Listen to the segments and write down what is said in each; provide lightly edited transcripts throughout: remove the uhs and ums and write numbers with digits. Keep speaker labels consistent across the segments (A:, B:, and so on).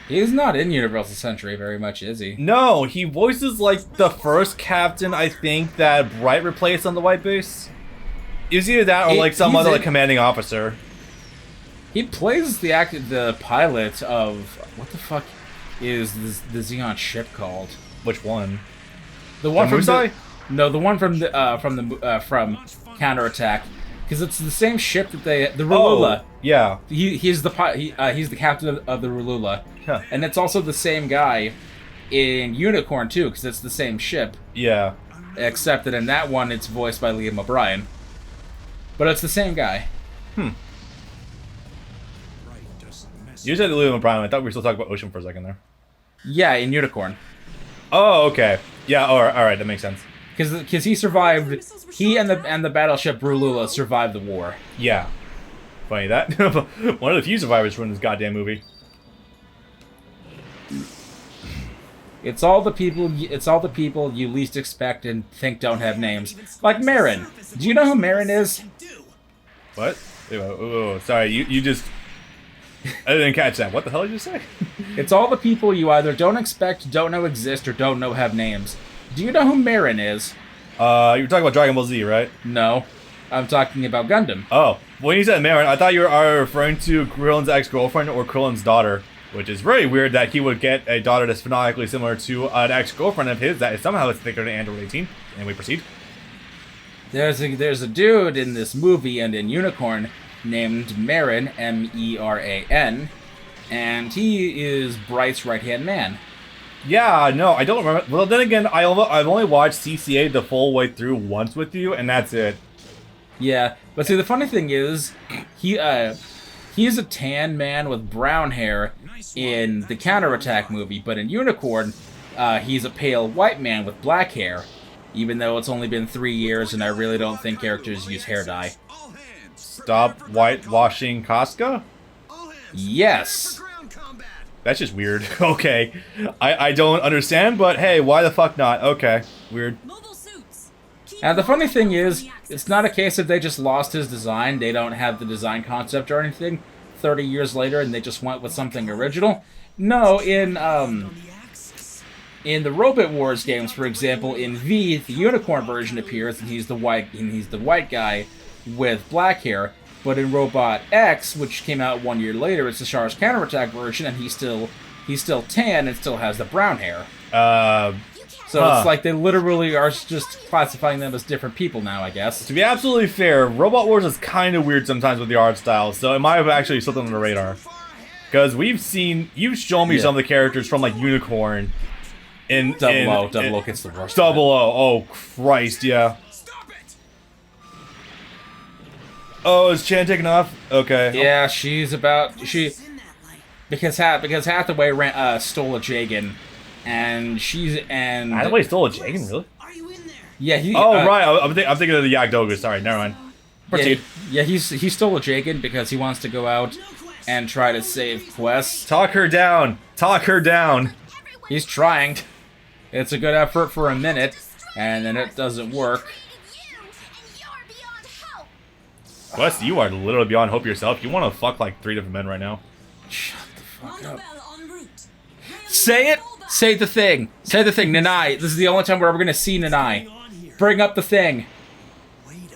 A: He's not in Universal Century very much, is he?
B: No, he voices like the first captain, I think, that Bright replaced on the White Base. It was either that or like some other like commanding officer.
A: He plays the pilot of what the fuck is the Xeon ship called?
B: Which one?
A: The one from
B: Musai?
A: the one from Counterattack, because it's the same ship that the Rulula.
B: Oh, yeah.
A: He's the captain of the Rulula,
B: Huh.
A: and it's also the same guy in Unicorn too, because it's the same ship.
B: Yeah.
A: Except that in that one it's voiced by Liam O'Brien, but it's the same guy.
B: You said Liam O'Brien. I thought we were still talking about Ocean for a second there.
A: Yeah, in Unicorn.
B: Oh, okay. Yeah. All right. That makes sense.
A: Because he survived. He and the battleship Rulula survived the war.
B: Yeah. Funny that. One of the few survivors from this goddamn movie.
A: It's all the people you least expect and think don't have names. Like Marin. Do you know who Marin is?
B: What? Oh, sorry. You just. I didn't catch that. What the hell did you say?
A: It's all the people you either don't expect, don't know exist, or don't know have names. Do you know who Marin is?
B: You're talking about Dragon Ball Z, right?
A: No. I'm talking about Gundam.
B: Oh. When you said Marin, I thought you were referring to Krillin's ex-girlfriend or Krillin's daughter. Which is very weird that he would get a daughter that's phonetically similar to an ex-girlfriend of his that is somehow is thicker than Android 18. And we proceed.
A: There's a dude in this movie and in Unicorn named Marin, M-E-R-A-N, and he is Bright's right-hand man.
B: Yeah, no, I don't remember. Well, then again, I've only watched CCA the full way through once with you, and that's it.
A: Yeah, but see, the funny thing is, he's a tan man with brown hair in the Counterattack movie, but in Unicorn, he's a pale white man with black hair, even though it's only been 3 years and I really don't think characters use hair dye.
B: Stop whitewashing Casca?
A: Yes!
B: That's just weird. Okay. I don't understand, but hey, why the fuck not? Okay. Weird.
A: And the funny thing is, it's not a case of they just lost his design, they don't have the design concept or anything 30 years later and they just went with something original. No, in the Robot Wars games, for example, in V, the Unicorn version appears and he's the white guy with black hair, but in Robot X, which came out 1 year later, it's the Char's Counterattack version, and he's still tan and still has the brown hair. So it's like they literally are just classifying them as different people now, I guess.
B: To be absolutely fair, Robot Wars is kind of weird sometimes with the art style, so it might have actually slipped on the radar. Because you've shown me some of the characters from like Unicorn.
A: Double O gets the worst.
B: Double O, oh Christ, yeah. Oh, is Chan taking off? Okay.
A: Yeah, because Hathaway stole a Jagan, and
B: Hathaway stole a Jagan, really?
A: Yeah, he.
B: Right. I'm thinking of the Yagdoga. Sorry, never mind. Proceed.
A: Yeah, he stole a Jagan because he wants to go out and try to save Quest.
B: Talk her down. Talk her down.
A: He's trying. It's a good effort for a minute, and then it doesn't work.
B: Quest, you are literally beyond hope yourself. You want to fuck like 3 different men right now.
A: Shut the fuck up. Say it! Say the thing! Say the thing, Nanai! This is the only time we're ever gonna see Nanai. Bring up the thing!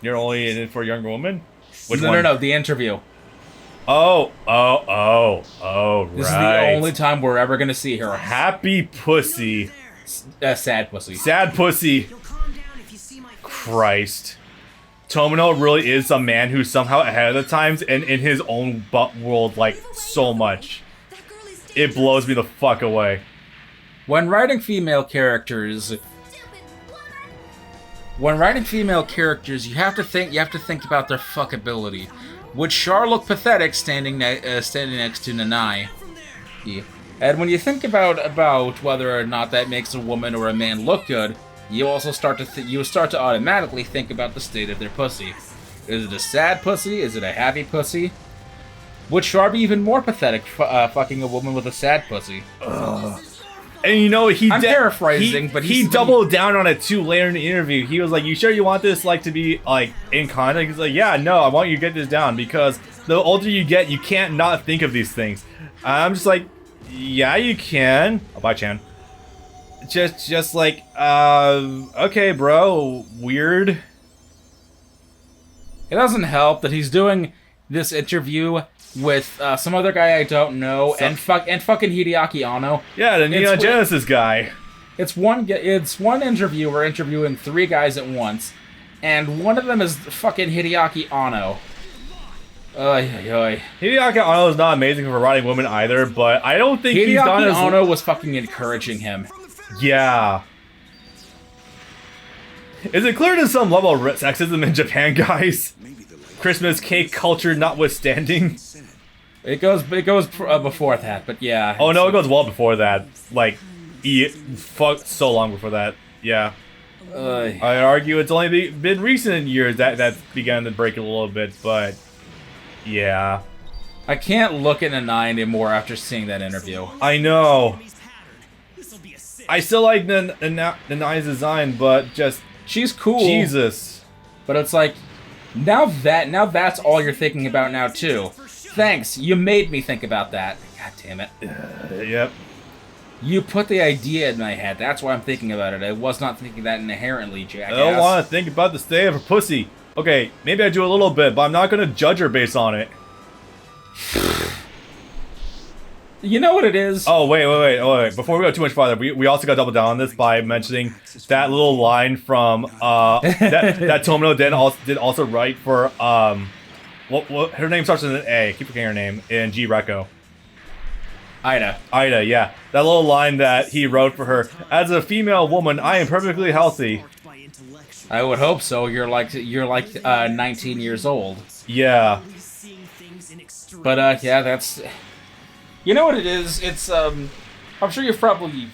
B: You're only in it for a younger woman?
A: No, the interview.
B: Oh, right.
A: This is the only time we're ever gonna see her.
B: Happy pussy.
A: Sad pussy.
B: Sad pussy. Christ. Tomino really is a man who's somehow ahead of the times and in his own butt world, like, so much. It blows me the fuck away.
A: When writing female characters, you have to think about their fuckability. Would Char look pathetic standing next to Nanai? Yeah. And when you think about whether or not that makes a woman or a man look good, you also start to automatically think about the state of their pussy. Is it a sad pussy? Is it a happy pussy? Would Char be even more pathetic fucking a woman with a sad pussy?
B: Ugh. And you know,
A: I'm paraphrasing, but
B: he doubled down on it too later in the interview. He was like, "You sure you want this like to be like in context?" He's like, "Yeah, no, I want you to get this down because the older you get, you can't not think of these things." I'm just like, Yeah, you can. Oh, bye, Chan. Just like, okay, bro, weird.
A: It doesn't help that he's doing this interview with some other guy I don't know, and fucking Hideaki Anno.
B: Yeah, the Neon Genesis guy.
A: It's one interviewer interviewing 3 guys at once, and one of them is fucking Hideaki Anno.
B: Hideaki Anno is not amazing for writing women either, but I don't think he's gone as...
A: Hideaki Anno was fucking encouraging him.
B: Yeah. Is it clear to some level of sexism in Japan, guys? Christmas cake culture notwithstanding.
A: It goes before that, but yeah.
B: Oh no, it goes well before that. Like, fuck, so long before that. Yeah. I argue it's only been recent years that began to break a little bit, but yeah.
A: I can't look at Nanai anymore after seeing that interview.
B: I know. I still like Nanai's design, but just
A: she's cool.
B: Jesus.
A: But it's like now that's all you're thinking about now too. Thanks, you made me think about that. God damn it.
B: Yep.
A: You put the idea in my head. That's why I'm thinking about it. I was not thinking that inherently, jackass.
B: I don't want to think about the state of her pussy. Okay, maybe I do a little bit, but I'm not going to judge her based on it.
A: You know what it is?
B: Oh, wait. Before we go too much farther, we also got to double down on this by mentioning that little line from, that Tomino did also write for, what her name starts with an A, I keep forgetting her name, in G-Reco.
A: Ida,
B: yeah. That little line that he wrote for her. As a female woman, I am perfectly healthy.
A: I would hope so. You're like 19 years old.
B: Yeah.
A: But yeah, that's. You know what it is? It's I'm sure you've probably,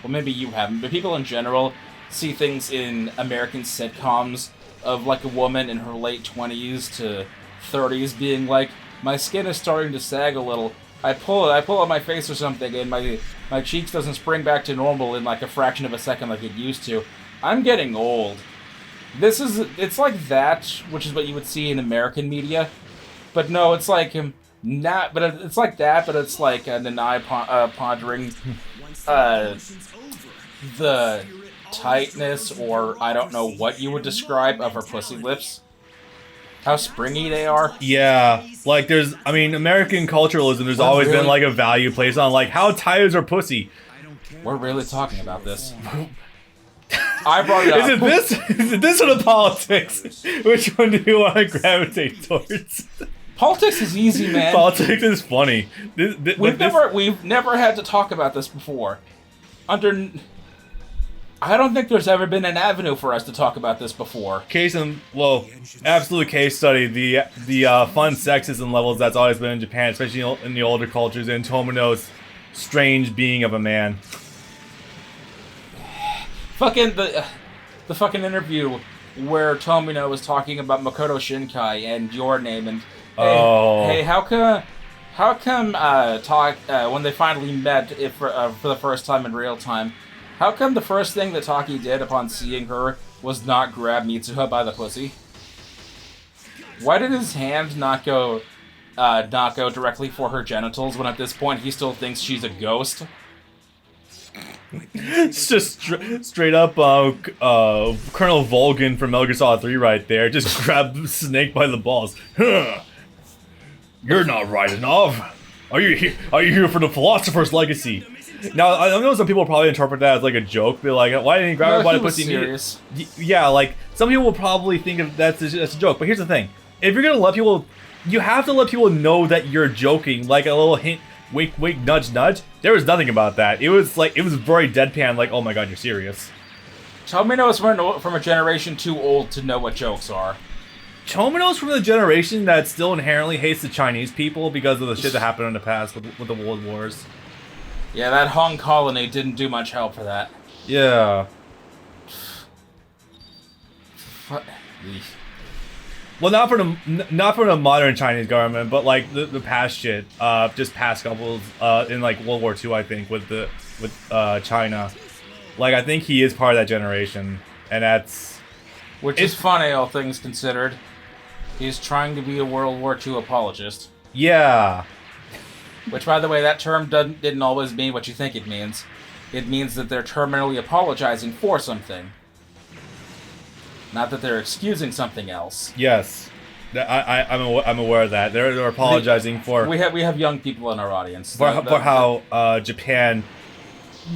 A: well, maybe you haven't, but people in general see things in American sitcoms of like a woman in her late 20s to 30s being like, my skin is starting to sag a little. I pull on my face or something, and my cheeks doesn't spring back to normal in like a fraction of a second like it used to. I'm getting old. It's like that, which is what you would see in American media, but no, it's like it's like that, but it's like Nanai pondering the tightness, or I don't know what you would describe, of her pussy lips. How springy they are.
B: Yeah, like American culturalism, there's always been like a value placed on like, how tight is her pussy?
A: We're really talking about this. I brought it up.
B: Is it this or the politics? Which one do you want to gravitate towards?
A: Politics is easy, man.
B: Politics is funny.
A: We've never had to talk about this before. I don't think there's ever been an avenue for us to talk about this before.
B: Absolute case study. The fun sexism levels that's always been in Japan, especially in the older cultures, and Tomino's strange being of a man.
A: Fucking the fucking interview where Tomino was talking about Makoto Shinkai and your name, and hey, how come when they finally met for the first time in real time, how come the first thing that Taki did upon seeing her was not grab Mitsuha by the pussy? Why did his hand not go directly for her genitals when at this point he still thinks she's a ghost?
B: It's just straight up Colonel Volgin from Metal Gear Solid 3 right there. Just grab Snake by the balls. Huh. You're not right enough. Are you here for the philosopher's legacy? Now, I know some people probably interpret that as like a joke. Be like, why didn't he grab her by the pussy?
A: Serious.
B: Yeah, like some people will probably think of that's a joke. But here's the thing: if you're gonna let people, you have to let people know that you're joking. Like a little hint, wink, wink, nudge, nudge. There was nothing about that. It was very deadpan. Like, oh my god, you're serious.
A: Tomino's from a generation too old to know what jokes are.
B: Tomino's from the generation that still inherently hates the Chinese people because of the shit that happened in the past with the World Wars.
A: Yeah, that Hong colony didn't do much help for that.
B: Yeah. Well, not for the modern Chinese government, but like the past shit. Just past couples in like World War II, I think, with China. Like, I think he is part of that generation, and
A: which is funny, all things considered. He's trying to be a World War II apologist.
B: Yeah.
A: Which, by the way, that term didn't always mean what you think it means. It means that they're terminally apologizing for something. Not that they're excusing something else.
B: Yes. I'm aware of that. They're apologizing for...
A: We have young people in our audience.
B: For how Japan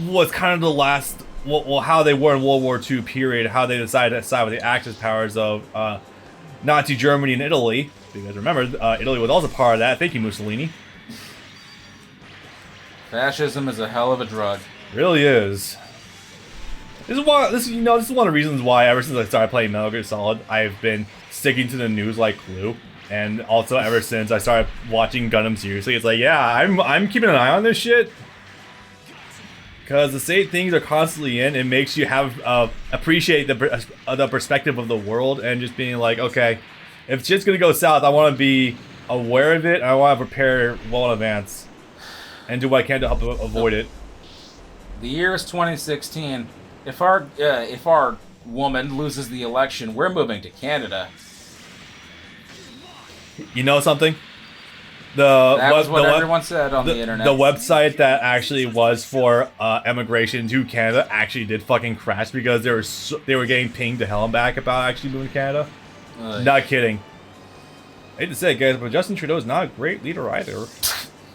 B: was kind of the last... Well, how they were in World War II period, how they decided to side with the Axis powers of Nazi Germany and Italy. Because remember, Italy was also part of that. Thank you, Mussolini.
A: Fascism is a hell of a drug.
B: Really is. This is one of the reasons why ever since I started playing Metal Gear Solid, I've been sticking to the news like glue. And also ever since I started watching Gundam seriously, it's like, yeah, I'm keeping an eye on this shit. Because the same things are constantly in, it makes you have appreciate the perspective of the world and just being like, okay, if shit's gonna go south, I want to be aware of it. And I want to prepare well in advance and do what I can to help avoid it.
A: The year is 2016. If our woman loses the election, we're moving to Canada.
B: You know something?
A: That was what everyone said on the internet.
B: The website that actually was for emigration to Canada actually did fucking crash because they were getting pinged to hell and back about actually moving to Canada. Not kidding. I hate to say it, guys, but Justin Trudeau is not a great leader either.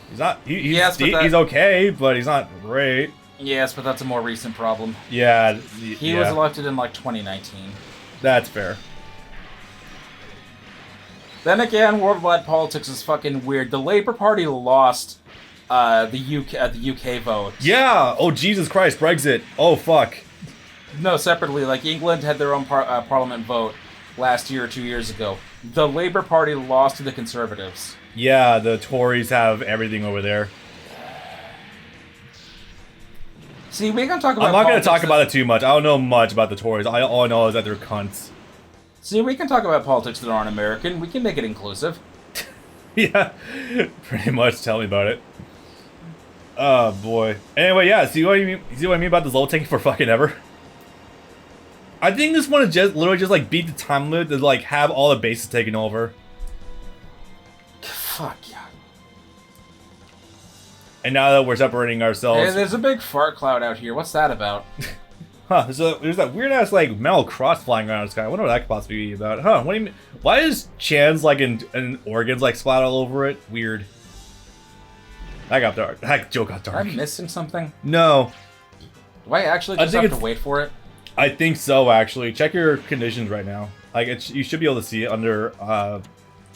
B: He's not. He's okay, but he's not great.
A: Yes, but that's a more recent problem.
B: Yeah.
A: He was elected in like 2019.
B: That's fair.
A: Then again, worldwide politics is fucking weird. The Labour Party lost the UK vote.
B: Yeah. Oh Jesus Christ, Brexit. Oh fuck.
A: No, separately. Like England had their own parliament vote last year or 2 years ago. The Labour Party lost to the Conservatives.
B: Yeah, the Tories have everything over there.
A: See, we can talk about.
B: I'm not going to talk about it too much. I don't know much about the Tories. All I know is that they're cunts.
A: See, we can talk about politics that aren't American. We can make it inclusive.
B: Yeah, pretty much. Tell me about it. Oh boy. Anyway, yeah. See what I mean? See what I mean about this level taking for fucking ever? I think this one is just literally just like beat the time limit to like have all the bases taken over.
A: Fuck yeah.
B: And now that we're separating ourselves,
A: hey, there's a big fart cloud out here. What's that about?
B: Huh, there's that weird ass like metal cross flying around the sky. I wonder what that could possibly be about. Huh, what do you mean? Why is Chan's like and organs like splat all over it? Weird. That got dark. That joke got dark.
A: Am I missing something?
B: No.
A: Do I actually just have to wait for it?
B: I think so, actually. Check your conditions right now. Like, you should be able to see it under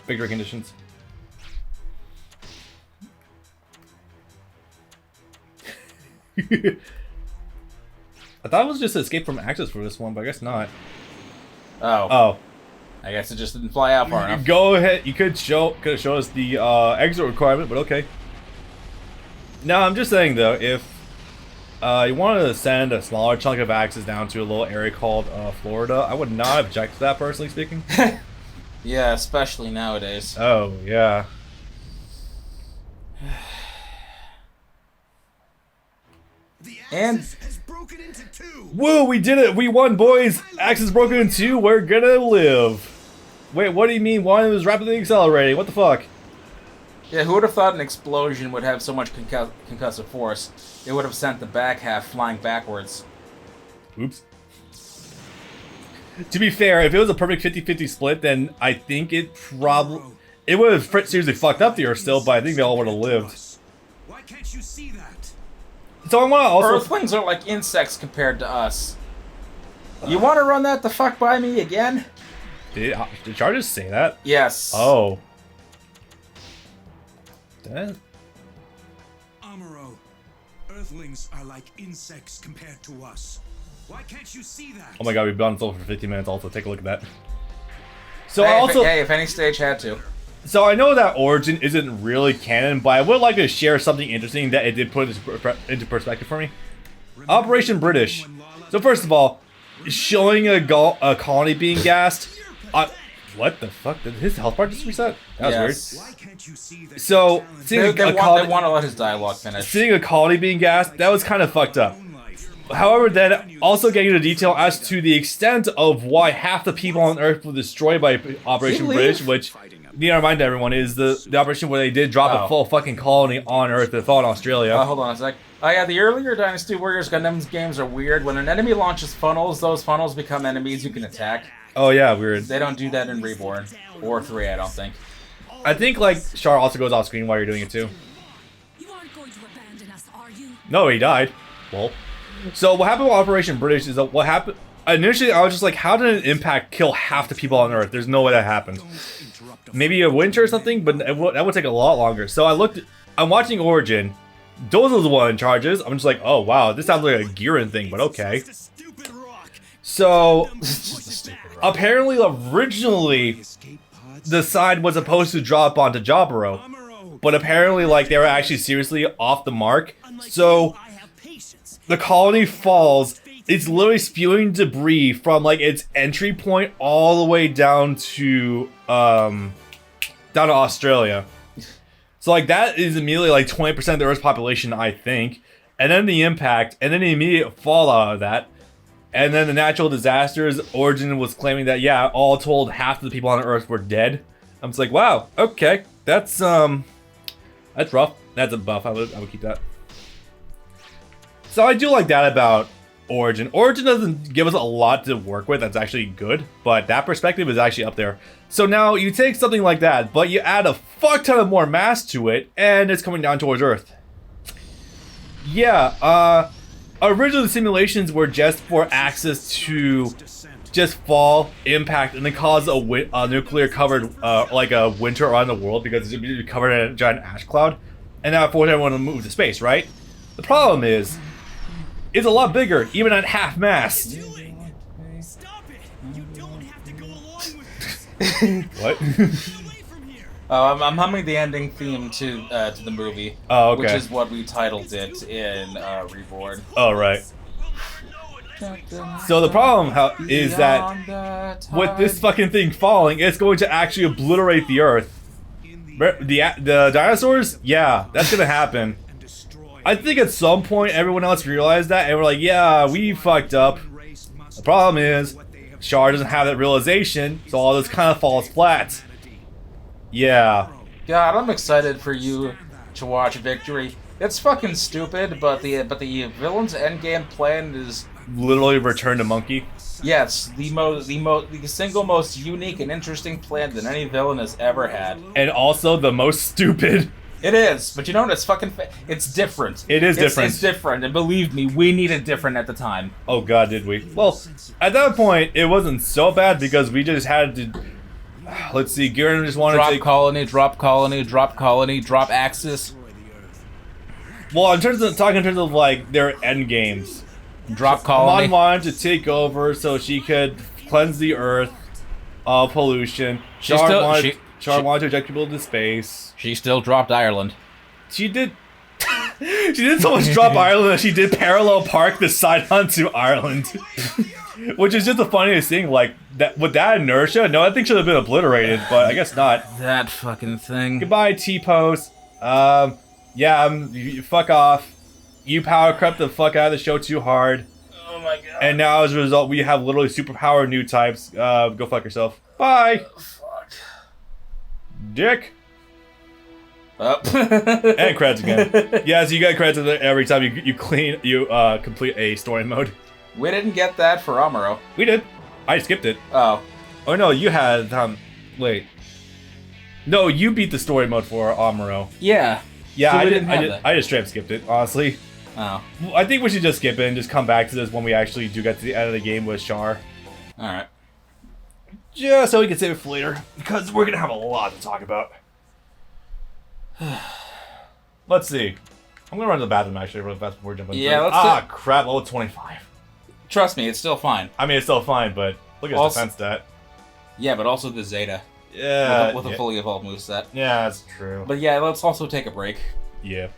B: victory conditions. I thought it was just escape from Axis for this one, but I guess not.
A: Oh.
B: Oh.
A: I guess it just didn't fly out far enough.
B: Go ahead. You could show us the exit requirement, but okay. No, I'm just saying though, if you wanted to send a smaller chunk of Axis down to a little area called Florida, I would not object to that, personally speaking.
A: Yeah, especially nowadays.
B: Oh yeah.
A: And
B: woo, we did it! We won, boys! Axis broken in two. We're gonna live. Wait, what do you mean? One was rapidly accelerating. What the fuck?
A: Yeah, who would have thought an explosion would have so much concussive force? It would have sent the back half flying backwards.
B: Oops. To be fair, if it was a perfect 50-50 split, then I think it probably... It would have seriously fucked up the Earth still, but I think they all would have lived.
C: Why can't you see that?
B: So I want to also...
A: Earthlings are like insects compared to us. You want to run that the fuck by me again?
B: Did Char just say that?
A: Yes.
B: Oh. That...
C: Amuro, Earthlings are like insects compared to us. Why can't you see that?
B: Oh my god, we've been on the for 50 minutes also. Take a look at that. So
A: hey,
B: also...
A: if any stage had to.
B: So I know that Origin isn't really canon, but I would like to share something interesting that it did put into perspective for me. Operation British. So first of all, showing a colony being gassed. What the fuck? Did his health bar just reset? That was weird. So seeing
A: they want to let his dialogue finish.
B: Seeing a colony being gassed, that was kind of fucked up. However, then also getting into detail as to the extent of why half the people on Earth were destroyed by Operation British, which need to remind everyone, is the operation where they did drop a full fucking colony on Earth that fought in Australia.
A: Hold on a sec. Oh yeah, the earlier Dynasty Warriors Gundam games are weird. When an enemy launches funnels, those funnels become enemies you can attack.
B: Oh yeah, weird.
A: They don't do that in Reborn. Or 3, I don't think.
B: I think, like, Char also goes off screen while you're doing it, too.
D: You aren't going to abandon us, are you?
B: No, he died. Well. So, what happened with Operation British is that what happened... Initially, I was just like, how did an impact kill half the people on Earth? There's no way that happened. Maybe a winter or something, but that would take a lot longer. So, I'm watching Origin. Dozel's the one in charges. I'm just like, oh, wow, this sounds like a Giran thing, but okay. So, apparently, originally... the side was supposed to drop onto Jaburo, but apparently, like, they were actually seriously off the mark. So, the colony falls. It's literally spewing debris from, like, its entry point all the way down to Australia. So, like, that is immediately, like, 20% of the Earth's population, I think. And then the impact, and then the immediate fallout of that. And then the natural disasters, Origin was claiming that, yeah, all told, half of the people on Earth were dead. I'm just like, wow, okay, that's rough. That's a buff. I would keep that. So I do like that about Origin. Origin doesn't give us a lot to work with. That's actually good, but that perspective is actually up there. So now you take something like that, but you add a fuck ton of more mass to it, and it's coming down towards Earth. Yeah, originally, the simulations were just for access to just fall, impact, and then cause a nuclear-covered, like a winter around the world because it's be covered in a giant ash cloud, and that forced everyone to move to space, right? The problem is, it's a lot bigger, even at half mass.
C: Stop it! You don't have to go along with this.
B: What?
A: Oh, I'm humming the ending theme to the movie.
B: Oh, okay.
A: Which is what we titled it in Reborn.
B: Oh, right. So the problem is that with this fucking thing falling, it's going to actually obliterate the Earth. The dinosaurs? Yeah, that's gonna happen. I think at some point everyone else realized that, and we're like, yeah, we fucked up. The problem is, Char doesn't have that realization, so all this kind of falls flat. Yeah.
A: God, I'm excited for you to watch Victory. It's fucking stupid, but the villain's endgame plan is
B: Literally return to monkey.
A: yes, the single most unique and interesting plan that any villain has ever had.
B: And also the most stupid.
A: It is, but you know what? It's fucking. It's different.
B: It is different.
A: It's different, and believe me, we needed different at the time.
B: Oh god, did we? Well, at that point, it wasn't so bad because we just had to. Let's see, Garen just wanted
A: Drop
B: to.
A: colony, drop colony, drop colony, drop axis.
B: Well, in terms of like their end games,
A: Drop colony.
B: Mon wanted to take over so she could cleanse the Earth of pollution. Char wanted to eject people into space.
A: She still dropped Ireland.
B: She did. She did so much drop Ireland that she did parallel park the side onto Ireland. Which is just the funniest thing, like, that with that inertia, no, that thing should have been obliterated, but I guess not.
A: That fucking thing.
B: Goodbye, T-Pose. You fuck off. You power crept the fuck out of the show too hard.
A: Oh my god.
B: And now, as a result, we have literally superpower new types. Go fuck yourself. Bye!
A: Oh, fuck.
B: Dick!
A: Up.
B: And credits again. Yeah, so you get credits every time you complete a story mode.
A: We didn't get that for Amuro.
B: We did. I skipped it.
A: Oh.
B: Oh no, you had wait. No, you beat the story mode for Amuro.
A: Yeah.
B: Yeah,
A: So
B: I
A: we
B: didn't.
A: didn't have that.
B: I just straight up skipped it, honestly.
A: Oh.
B: I think we should just skip it and just come back to this when we actually do get to the end of the game with Char.
A: Alright.
B: Just so we can save it for later, because we're gonna have a lot to talk about. Let's see. I'm gonna run to the bathroom actually real fast before jumping.
A: Yeah, let's
B: Ah, crap! Level 25.
A: Trust me, it's still fine.
B: I mean, it's still fine, but look at his defense stat.
A: Yeah, but also the Zeta.
B: Yeah.
A: With a fully evolved moveset.
B: Yeah, that's true.
A: But yeah, let's also take a break.
B: Yeah.